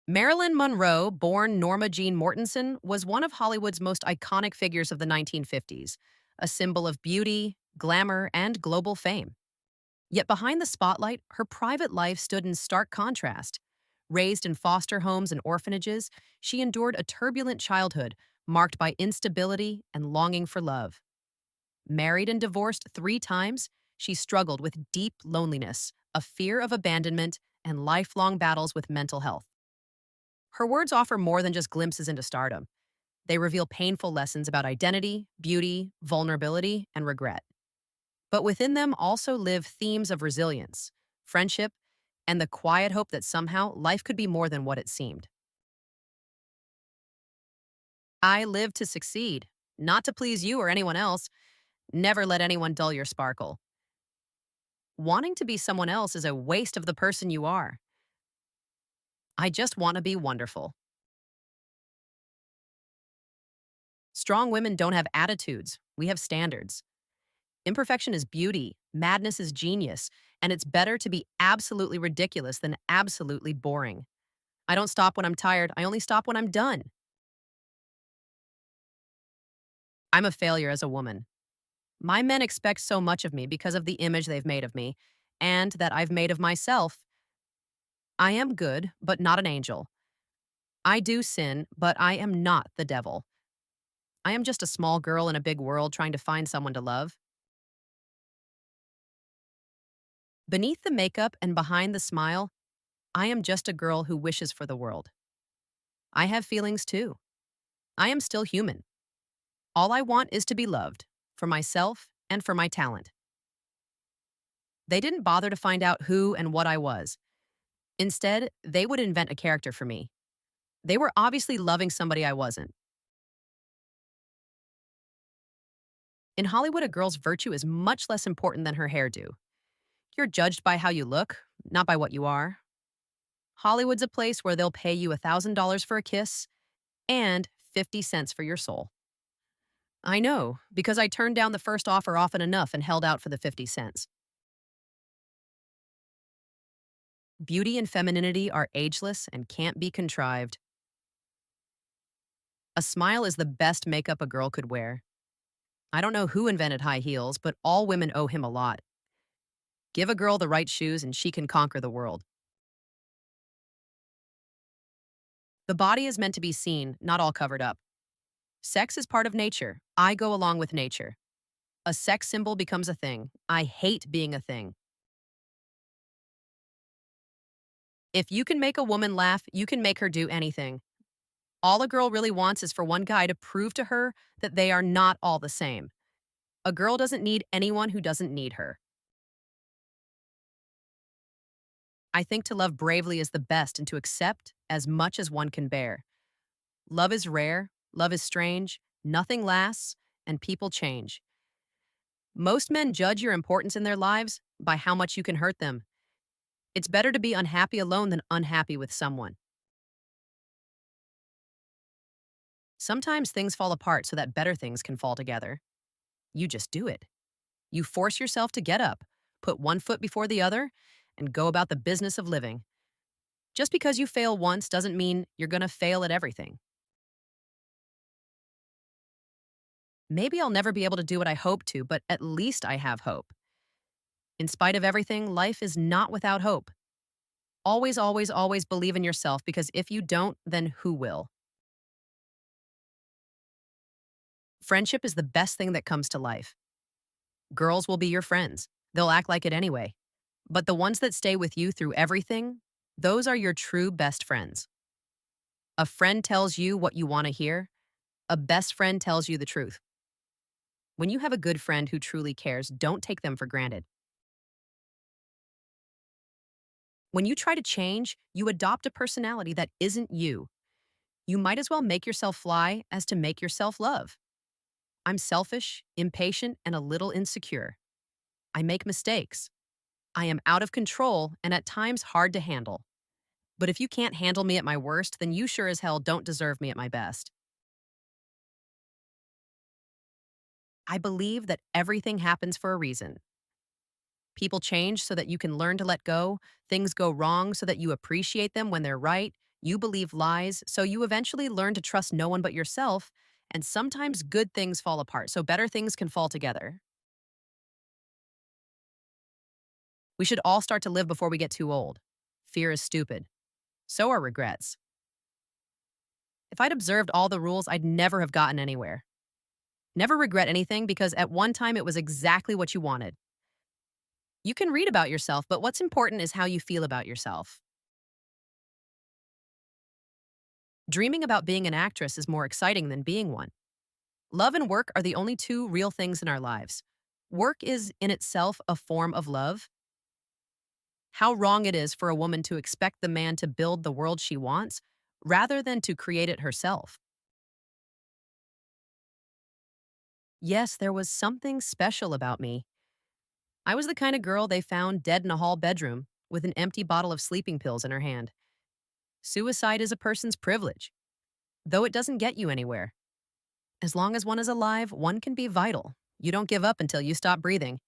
Marilyn Monroe, born Norma Jean Mortensen, was one of Hollywood's most iconic figures of the 1950s, a symbol of beauty, glamour, and global fame. Yet behind the spotlight, her private life stood in stark contrast. Raised in foster homes and orphanages, she endured a turbulent childhood marked by instability and longing for love. Married and divorced 3 times, she struggled with deep loneliness, a fear of abandonment, and lifelong battles with mental health. Her words offer more than just glimpses into stardom. They reveal painful lessons about identity, beauty, vulnerability, and regret. But within them also live themes of resilience, friendship, and the quiet hope that somehow life could be more than what it seemed. I live to succeed, not to please you or anyone else. Never let anyone dull your sparkle. Wanting to be someone else is a waste of the person you are. I just want to be wonderful. Strong women don't have attitudes, we have standards. Imperfection is beauty, madness is genius, and it's better to be absolutely ridiculous than absolutely boring. I don't stop when I'm tired, I only stop when I'm done. I'm a failure as a woman. My men expect so much of me because of the image they've made of me, and that I've made of myself. I am good, but not an angel. I do sin, but I am not the devil. I am just a small girl in a big world trying to find someone to love. Beneath the makeup and behind the smile, I am just a girl who wishes for the world. I have feelings too. I am still human. All I want is to be loved, for myself and for my talent. They didn't bother to find out who and what I was. Instead, they would invent a character for me. They were obviously loving somebody I wasn't. In Hollywood, a girl's virtue is much less important than her hairdo. You're judged by how you look, not by what you are. Hollywood's a place where they'll pay you $1,000 for a kiss and 50 cents for your soul. I know, because I turned down the first offer often enough and held out for the 50 cents. Beauty and femininity are ageless and can't be contrived. A smile is the best makeup a girl could wear. I don't know who invented high heels, but all women owe him a lot. Give a girl the right shoes and she can conquer the world. The body is meant to be seen, not all covered up. Sex is part of nature. I go along with nature. A sex symbol becomes a thing. I hate being a thing. If you can make a woman laugh, you can make her do anything. All a girl really wants is for one guy to prove to her that they are not all the same. A girl doesn't need anyone who doesn't need her. I think to love bravely is the best and to accept as much as one can bear. Love is rare, love is strange, nothing lasts, and people change. Most men judge your importance in their lives by how much you can hurt them. It's better to be unhappy alone than unhappy with someone. Sometimes things fall apart so that better things can fall together. You just do it. You force yourself to get up, put one foot before the other, and go about the business of living. Just because you fail once doesn't mean you're going to fail at everything. Maybe I'll never be able to do what I hope to, but at least I have hope. In spite of everything, life is not without hope. Always, always, always believe in yourself because if you don't, then who will? Friendship is the best thing that comes to life. Girls will be your friends. They'll act like it anyway. But the ones that stay with you through everything, those are your true best friends. A friend tells you what you want to hear. A best friend tells you the truth. When you have a good friend who truly cares, don't take them for granted. When you try to change, you adopt a personality that isn't you. You might as well make yourself fly as to make yourself love. I'm selfish, impatient, and a little insecure. I make mistakes. I am out of control and at times hard to handle. But if you can't handle me at my worst, then you sure as hell don't deserve me at my best. I believe that everything happens for a reason. People change so that you can learn to let go. Things go wrong so that you appreciate them when they're right. You believe lies, so you eventually learn to trust no one but yourself, and sometimes good things fall apart, so better things can fall together. We should all start to live before we get too old. Fear is stupid. So are regrets. If I'd observed all the rules, I'd never have gotten anywhere. Never regret anything because at one time it was exactly what you wanted. You can read about yourself, but what's important is how you feel about yourself. Dreaming about being an actress is more exciting than being one. Love and work are the only two real things in our lives. Work is in itself a form of love. How wrong it is for a woman to expect the man to build the world she wants rather than to create it herself. Yes, there was something special about me. I was the kind of girl they found dead in a hall bedroom with an empty bottle of sleeping pills in her hand. Suicide is a person's privilege, though it doesn't get you anywhere. As long as one is alive, one can be vital. You don't give up until you stop breathing.